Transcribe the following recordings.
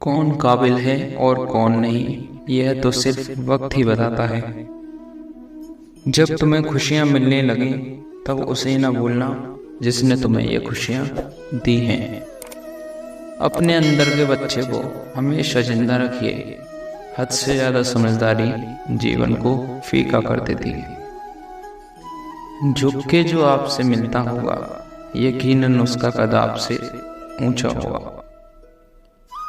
कौन काबिल है और कौन नहीं, यह तो सिर्फ वक्त ही बताता है। जब तुम्हें खुशियां मिलने लगें तब उसे न भूलना जिसने तुम्हें ये खुशियां दी हैं। अपने अंदर के बच्चे को हमेशा जिंदा रखिए। हद से ज्यादा समझदारी जीवन को फीका कर देती है। झुक के जो आपसे मिलता होगा यकीनन उसका कद आपसे ऊंचा होगा।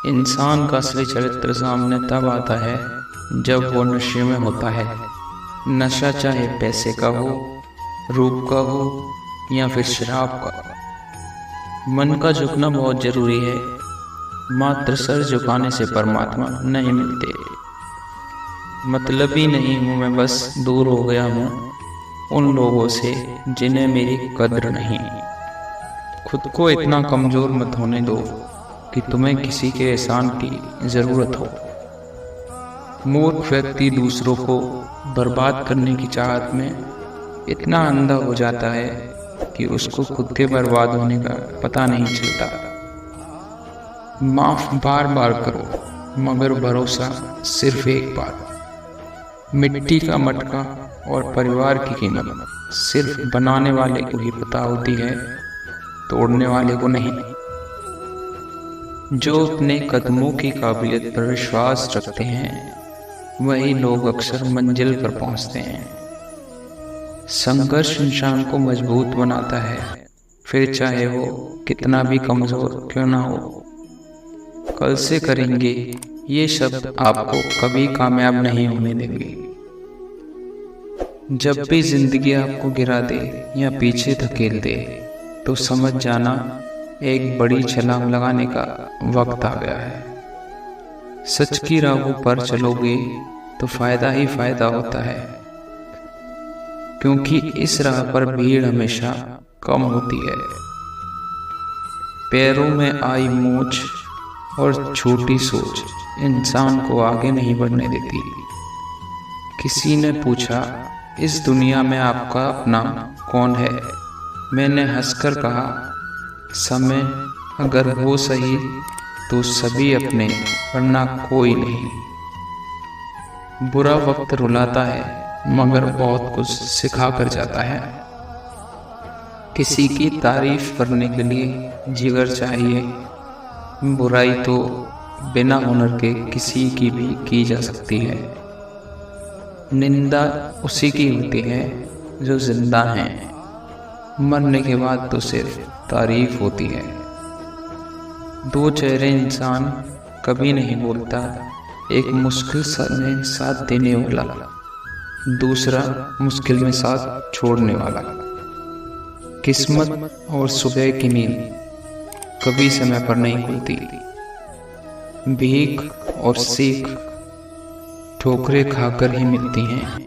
इंसान का असली चरित्र सामने तब आता है जब वो नशे में होता है। नशा चाहे पैसे का हो, रूप का हो या फिर शराब का। मन का झुकना बहुत जरूरी है। मात्र सर झुकाने से परमात्मा नहीं मिलते। मतलबी नहीं हूँ मैं, बस दूर हो गया हूँ उन लोगों से जिन्हें मेरी कद्र नहीं। खुद को इतना कमजोर मत होने दो कि तुम्हें किसी के एहसान की जरूरत हो। मूर्ख व्यक्ति दूसरों को बर्बाद करने की चाहत में इतना अंधा हो जाता है कि उसको खुद के बर्बाद होने का पता नहीं चलता। माफ बार बार करो मगर भरोसा सिर्फ एक बार। मिट्टी का मटका और परिवार की कीमत सिर्फ बनाने वाले को ही पता होती है, तोड़ने वाले को नहीं। जो अपने कदमों की काबिलियत पर विश्वास रखते हैं वही लोग अक्सर मंजिल पर पहुंचते हैं। संघर्ष इंसान को मजबूत बनाता है, फिर चाहे वो कितना भी कमजोर क्यों ना हो। कल से करेंगे ये शब्द आपको कभी कामयाब नहीं होने देंगे। जब भी जिंदगी आपको गिरा दे या पीछे धकेल दे तो समझ जाना एक बड़ी छलांग लगाने का वक्त आ गया है। सच की राहों पर चलोगे तो फायदा ही फायदा होता है, क्योंकि इस राह पर भीड़ हमेशा कम होती है। पैरों में आई मोच और छोटी सोच इंसान को आगे नहीं बढ़ने देती। किसी ने पूछा, इस दुनिया में आपका अपना कौन है? मैंने हंसकर कहा, समय अगर हो सही तो सभी अपने, वरना कोई नहीं। बुरा वक्त रुलाता है मगर बहुत कुछ सिखा कर जाता है। किसी की तारीफ करने के लिए जिगर चाहिए। बुराई तो बिना हुनर के किसी की भी की जा सकती है। निंदा उसी की होती है जो जिंदा है, मरने के बाद तो सिर्फ तारीफ होती है। दो चेहरे इंसान कभी नहीं बोलता, एक मुश्किल में साथ देने वाला, दूसरा मुश्किल में साथ छोड़ने वाला। किस्मत और सुबह की नींद कभी समय पर नहीं खुलती। भीख और सीख ठोकरें खाकर ही मिलती हैं।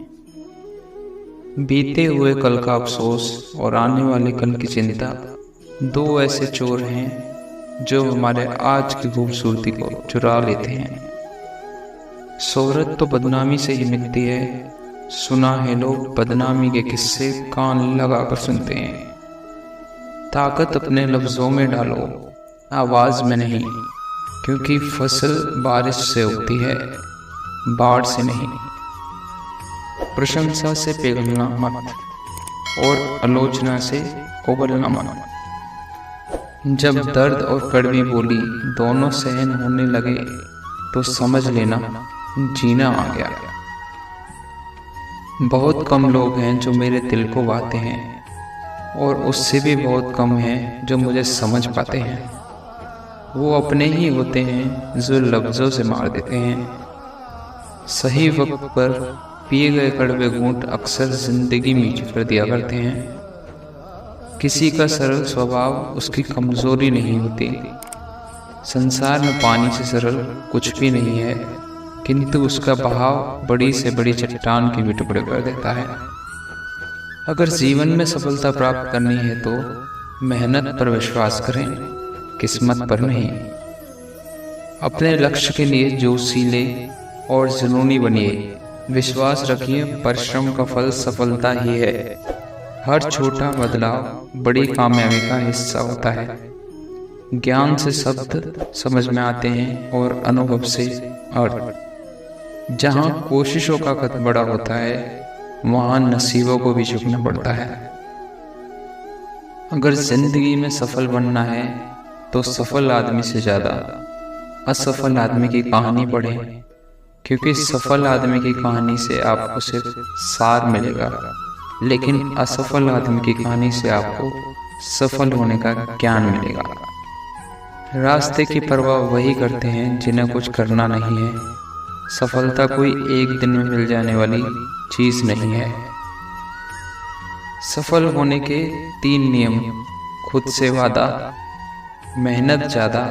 बीते हुए कल का अफसोस और आने वाले कल की चिंता दो ऐसे चोर हैं जो हमारे आज की खूबसूरती को चुरा लेते हैं। शोहरत तो बदनामी से ही मिलती है। सुना है लोग बदनामी के किस्से कान लगाकर सुनते हैं। ताकत अपने लफ्जों में डालो, आवाज में नहीं, क्योंकि फसल बारिश से उगती है, बाढ़ से नहीं। प्रशंसा से पिघलना मत और आलोचना से उबलना मत। जब दर्द और कड़वी बोली दोनों सहन होने लगे तो समझ लेना जीना आ गया। बहुत कम लोग हैं जो मेरे दिल को बाते हैं और उससे भी बहुत कम हैं जो मुझे समझ पाते हैं। वो अपने ही होते हैं जो लफ्जों से मार देते हैं। सही वक्त पर पिए गए कड़वे घूंट अक्सर जिंदगी मीठी कर दिया करते हैं। किसी का सरल स्वभाव उसकी कमजोरी नहीं होती। संसार में पानी से सरल कुछ भी नहीं है, किंतु उसका बहाव बड़ी से बड़ी चट्टान के भी टुकड़े कर देता है। अगर जीवन में सफलता प्राप्त करनी है तो मेहनत पर विश्वास करें, किस्मत पर नहीं। अपने लक्ष्य के लिए जोशीले और जुनूनी बनिए। विश्वास रखिए, परिश्रम का फल सफलता ही है। हर छोटा बदलाव बड़ी कामयाबी का हिस्सा होता है। ज्ञान से शब्द समझ में आते हैं और अनुभव से अर्थ। जहाँ कोशिशों का कद बड़ा होता है वहाँ नसीबों को भी झुकना पड़ता है। अगर जिंदगी में सफल बनना है तो सफल आदमी से ज़्यादा असफल आदमी की कहानी पढ़ें, क्योंकि सफल आदमी की कहानी से आपको सिर्फ सार मिलेगा, लेकिन असफल आदमी की कहानी से आपको सफल होने का ज्ञान मिलेगा। रास्ते की परवाह वही करते हैं जिन्हें कुछ करना नहीं है। सफलता कोई एक दिन में मिल जाने वाली चीज नहीं है। सफल होने के 3 नियम: खुद से वादा, मेहनत ज़्यादा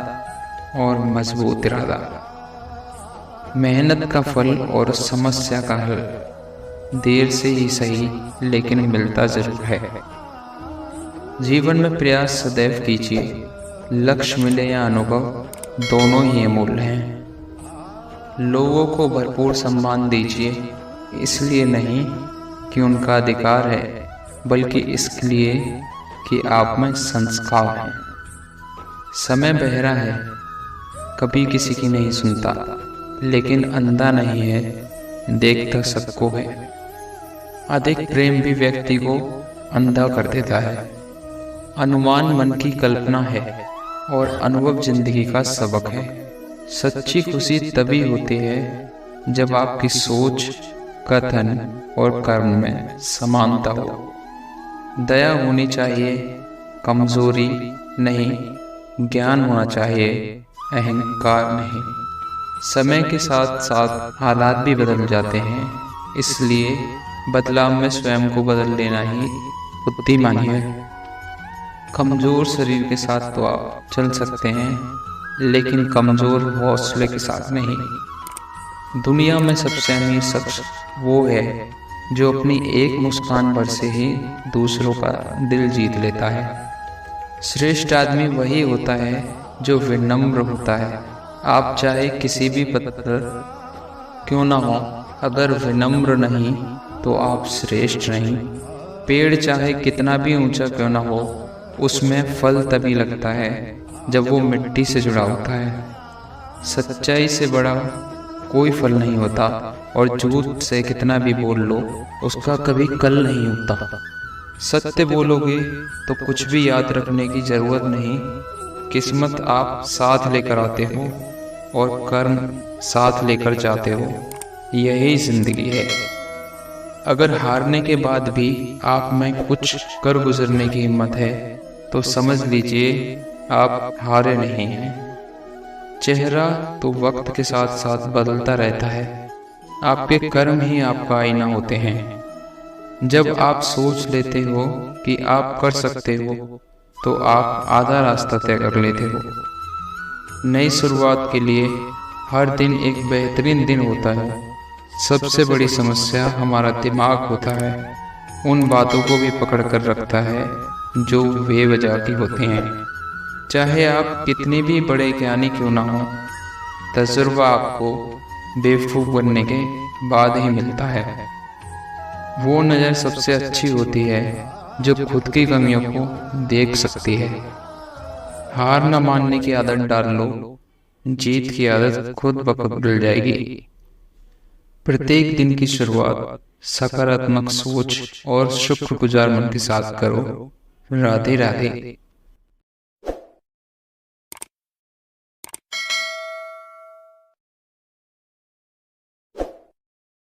और मजबूत इरादा। मेहनत का फल और समस्या का हल देर से ही सही लेकिन मिलता जरूर है। जीवन में प्रयास सदैव कीजिए, लक्ष्य मिले या अनुभव दोनों ही अमूल्य हैं। लोगों को भरपूर सम्मान दीजिए, इसलिए नहीं कि उनका अधिकार है, बल्कि इसलिए कि आप में संस्कार है। समय बहरा है, कभी किसी की नहीं सुनता, लेकिन अंधा नहीं है, देखता सबको है। अधिक प्रेम भी व्यक्ति को अंधा कर देता है। अनुमान मन की कल्पना है और अनुभव जिंदगी का सबक है। सच्ची खुशी तभी होती है जब आपकी सोच, कथन और कर्म में समानता हो। दया होनी चाहिए, कमजोरी नहीं। ज्ञान होना चाहिए, अहंकार नहीं। समय के साथ साथ हालात भी बदल जाते हैं, इसलिए बदलाव में स्वयं को बदल लेना ही बुद्धिमानी है। कमजोर शरीर के साथ तो आप चल सकते हैं, लेकिन कमजोर हौसले के साथ नहीं। दुनिया में सबसे अमीर शख्स वो है जो अपनी एक मुस्कान भर से ही दूसरों का दिल जीत लेता है। श्रेष्ठ आदमी वही होता है जो विनम्र होता है। आप चाहे किसी भी पद पर क्यों ना हो, अगर विनम्र नहीं तो आप श्रेष्ठ नहीं। पेड़ चाहे कितना भी ऊंचा क्यों ना हो, उसमें फल तभी लगता है जब वो मिट्टी से जुड़ा होता है। सच्चाई से बड़ा कोई फल नहीं होता, और झूठ से कितना भी बोल लो उसका कभी कल नहीं होता। सत्य बोलोगे तो कुछ भी याद रखने की जरूरत नहीं। किस्मत आप साथ लेकर आते हो और कर्म साथ लेकर जाते हो। यही जिंदगी है। अगर हारने के बाद भी आप में कुछ कर गुजरने की हिम्मत है तो समझ लीजिए आप हारे नहीं हैं। चेहरा तो वक्त के साथ साथ बदलता रहता है। आपके कर्म ही आपका आईना होते हैं। जब आप सोच लेते हो कि आप कर सकते हो तो आप आधा रास्ता तय कर लेते हो। नई शुरुआत के लिए हर दिन एक बेहतरीन दिन होता है। सबसे बड़ी समस्या हमारा दिमाग होता है। उन बातों को भी पकड़ कर रखता है जो बेवजह की होती हैं। चाहे आप कितने भी बड़े ज्ञानी क्यों ना हो, तजुर्बा आपको बेवकूफ़ बनने के बाद ही मिलता है। वो नज़र सबसे अच्छी होती है जो खुद की कमियों को देख सकती है। हार न मानने की आदत डाल लो, जीत की आदत खुद ब खुद मिल जाएगी। प्रत्येक दिन की शुरुआत सकारात्मक सोच और शुक्रगुजार मन के साथ करो। राधे राधे।